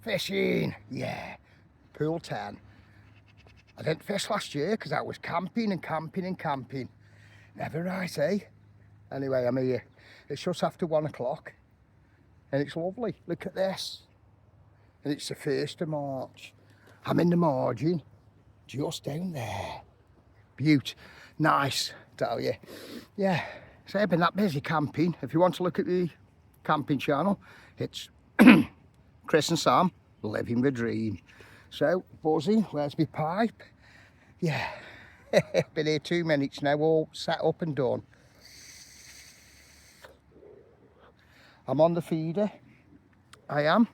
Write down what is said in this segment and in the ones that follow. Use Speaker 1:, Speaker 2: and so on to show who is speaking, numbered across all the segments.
Speaker 1: Fishing, yeah. Pool 10. I didn't fish last year because I was camping and camping and camping. Never right, eh? Anyway, I'm here. It's just after 1 o'clock and it's lovely. Look at this. And it's the 1st of March. I'm in the margin, just down there. Beaut. Nice, tell you. Yeah, so I've been that busy camping. If you want to look at the camping channel, it's Chris and Sam, living the dream. So, buzzing, where's my pipe? Yeah, been here 2 minutes now, all set up and done. I'm on the feeder, I am.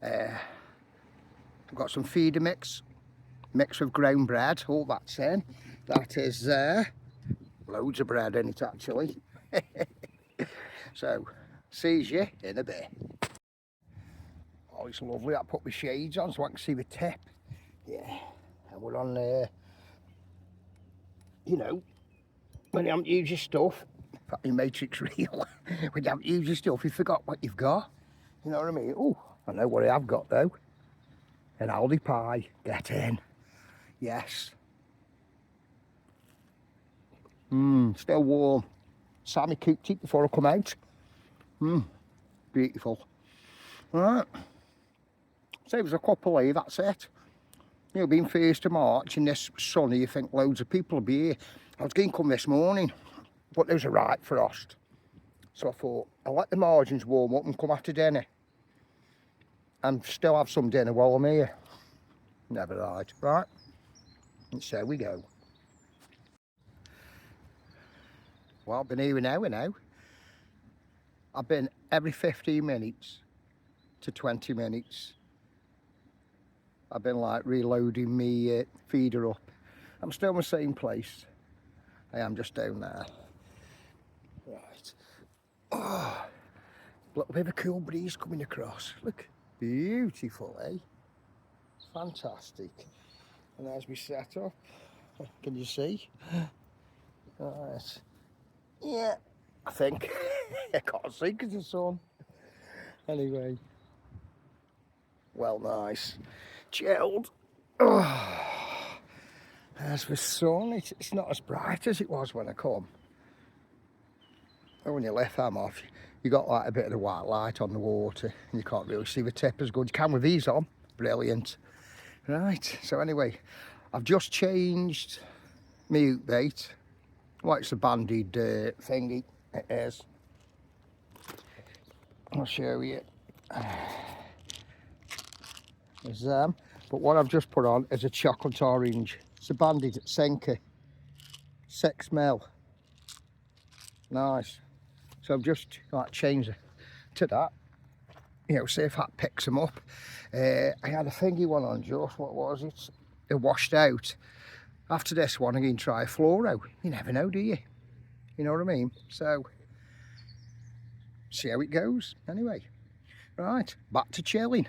Speaker 1: I've got some feeder mix with ground bread, all that's in. That is loads of bread in it actually. So, sees you in a bit. Oh, it's lovely. I put my shades on so I can see the tip. Yeah, and we're on there. You know, when you haven't used your stuff, fucking matrix reel. When you haven't used your stuff, you forgot what you've got. You know what I mean? Oh, I know what I have got though. An Aldi pie. Get in. Yes. Still warm. Sammy cooked it before I come out. Beautiful. Right. So it was a couple of, that's it. You know, being 1st of March and this sunny, you think loads of people will be here. I was going to come this morning, but there was a right frost. So I thought, I'll let the margins warm up and come after dinner. And still have some dinner while I'm here. Never right, right? And so we go. Well, I've been here an hour now. I've been every 15 minutes to 20 minutes. I've been like reloading me feeder up. I'm still in the same place. I am just down there. Right. Oh, a little bit of a cool breeze coming across. Look, beautiful, eh? Fantastic. And there's my setup. Can you see? Right. Yeah, I think. I can't see because of the sun. Anyway. Well, nice. Chilled. Oh, there's the sun. It's not as bright as it was when I come. And when you left them off, you got like a bit of the white light on the water and you can't really see the tip as good. You can with these on. Brilliant. Right, so anyway, I've just changed my hook bait. Well, it's a banded thingy. It is. I'll show you. There's them. But what I've just put on is a chocolate orange. It's a banded sinker. 6mm. Nice. So I've just like changed it to that. You know, see if that picks them up. I had a thingy one on just, what was it? It washed out. After this one, I'm going to try a fluoro. You never know, do you? You know what I mean? So, see how it goes. Anyway, right, back to chilling.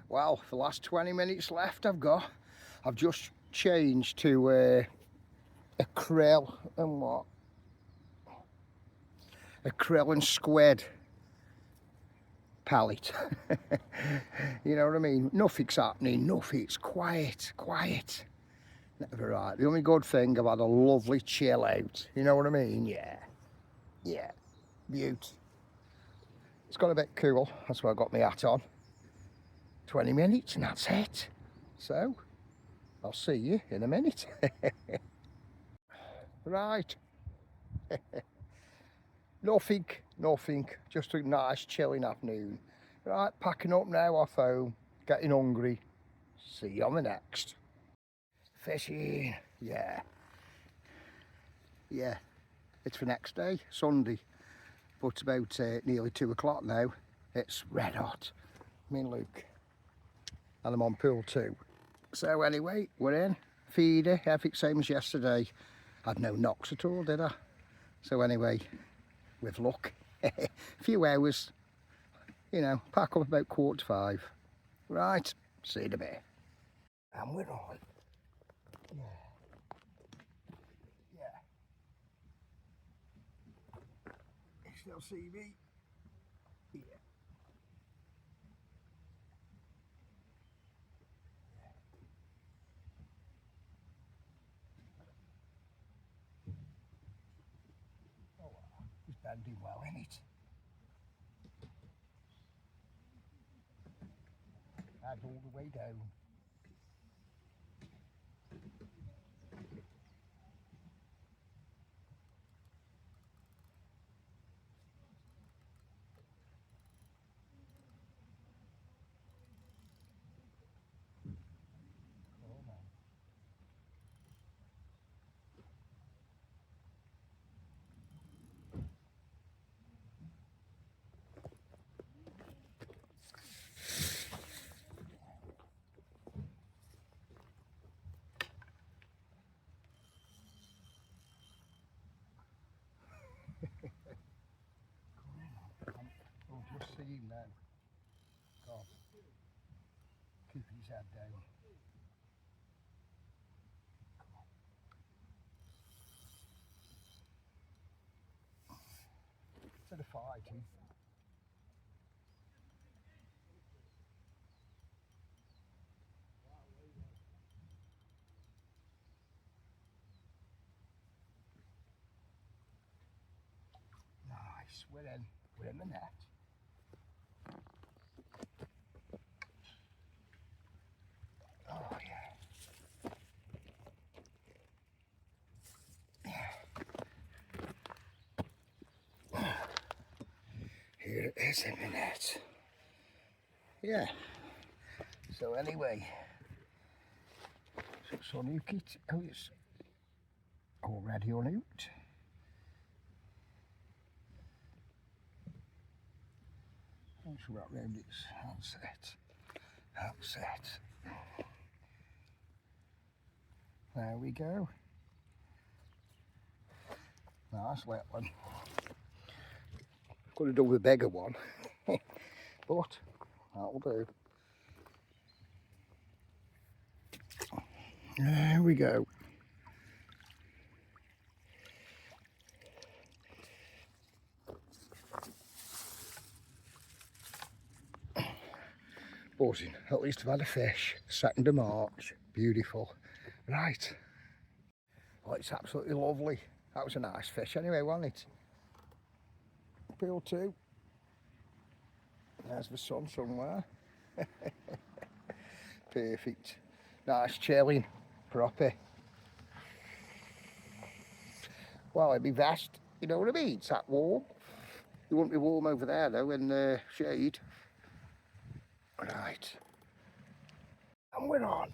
Speaker 1: Well, for the last 20 minutes left I've just changed to a krill and what? A krill and squid pallet. You know what I mean? Nothing's happening, nothing, it's quiet, quiet. Never right. The only good thing, I've had a lovely chill out. You know what I mean? Yeah. Yeah. Beaut. It's got a bit cool. That's why I got my hat on. 20 minutes and that's it. So, I'll see you in a minute. Right. Nothing. Just a nice chilling afternoon. Right, packing up now off home. Getting hungry. See you on the next. Fishing. Yeah. Yeah. It's the next day, Sunday. But about nearly 2 o'clock now. It's red hot. Me and Luke. And I'm on pool 2. So anyway, we're in. Feeder, everything same as yesterday. Had no knocks at all, did I? So anyway, with luck, a few hours, you know, pack up about 4:45. Right, see you in a bit. And we're on. Yeah. Yeah. You still see me? Yeah. bending well, isn't it? That's all the way down. We'll just see him now. God. Keep his head down. Instead of fighting. Nice, we're in. We're in the net. Oh yeah. Here it is in the net. Yeah. So anyway, so it's unhook it. Oh, it's already unhooked. Let's wrap round its handset. There we go. Nice wet one. Could have done with a bigger one, but that'll do. There we go. Buzzing. At least I've had a fish. 2nd of March. Beautiful. Right. Oh, it's absolutely lovely. That was a nice fish anyway, wasn't it? Pool 2. There's the sun somewhere. Perfect. Nice chilling. Proper. Well, it'd be vast. You know what I mean? It's that warm. You wouldn't be warm over there though in the shade. Right. And we're on.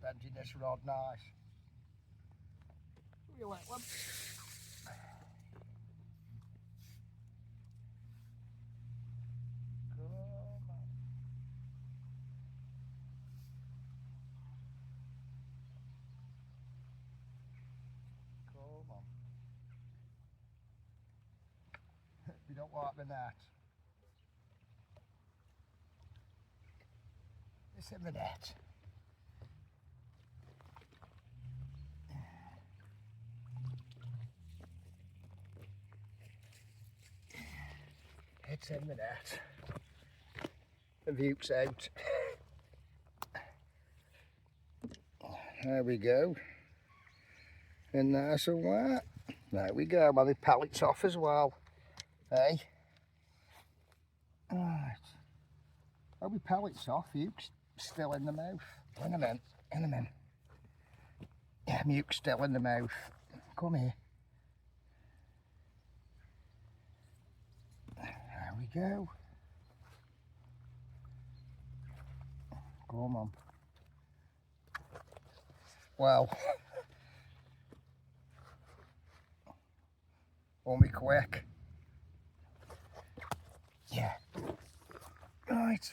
Speaker 1: Bending this rod nice. You wet one. Come on. You don't like the net. It's in the net. It's in the net. The view's out. There we go. In there somewhere. There we go. Well, the pellets off as well. Hey. Right. Oh, the pellets off. Muke's still in the mouth. In a minute. In a minute. Yeah, muke's still in the mouth. Come here. There we go. Come on. Well, won't be quick. Yeah. Right.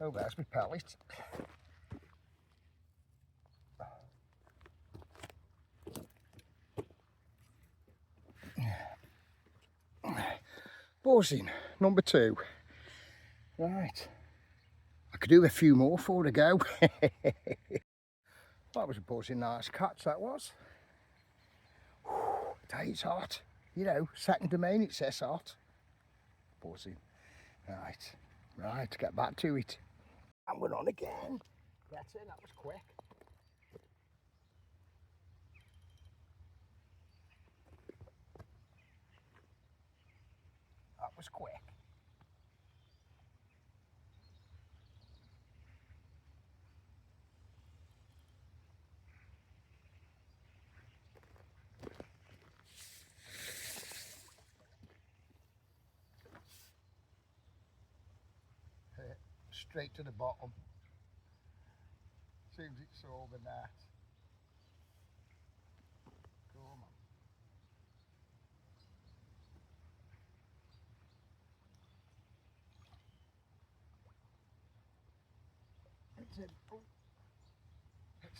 Speaker 1: Oh, there's my pellet. Buzzing, number 2. Right. I could do a few more before I go. That was a buzzing nice catch, that was. It's hot. You know, second domain it says hot. Buzzing. Right. Right, get back to it. And we're on again. That's it, that was quick. That was quick. Straight to the bottom. Seems it's all the net. Come on. It's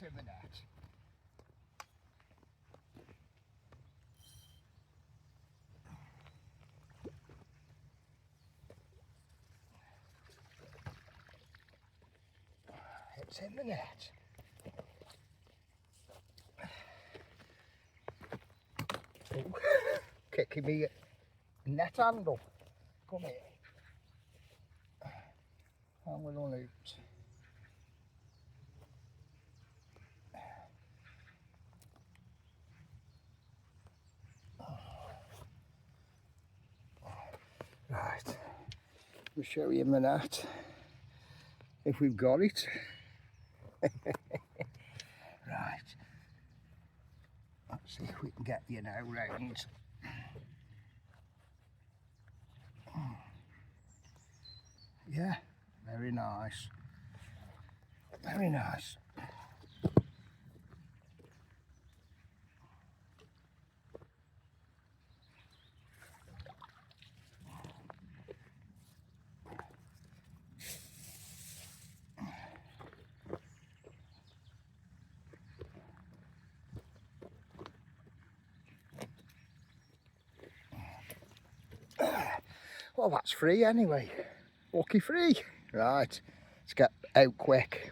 Speaker 1: in the net. It's in the net. Oh, kicking me net handle. Come here. And we're on out. Right. We'll show you in the net if we've got it. Right. Let's see if we can get you now round. Yeah, very nice. Very nice. Well, that's free anyway. Lucky free. Right, let's get out quick.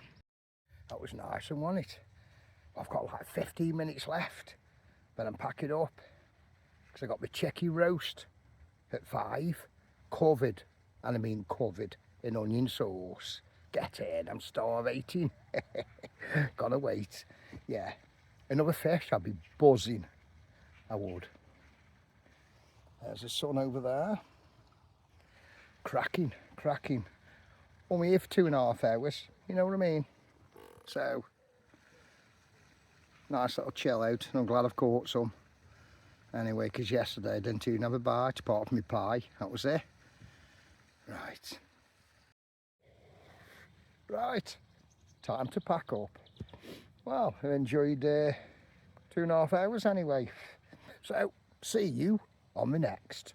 Speaker 1: That was nice, wasn't it? I've got like 15 minutes left, but I'm packing up because I got my chicky roast at 5, covered, and I mean covered in onion sauce. Get in, I'm starving. Gotta wait. Yeah, another fish, I'd be buzzing. I would. There's the sun over there. Cracking, cracking. Only here for 2.5 hours, you know what I mean? So, nice little chill out, and I'm glad I've caught some. Anyway, because yesterday I didn't even have a bite, apart from my pie, that was it. Right. Right, time to pack up. Well, I enjoyed 2.5 hours anyway. So, see you on the next.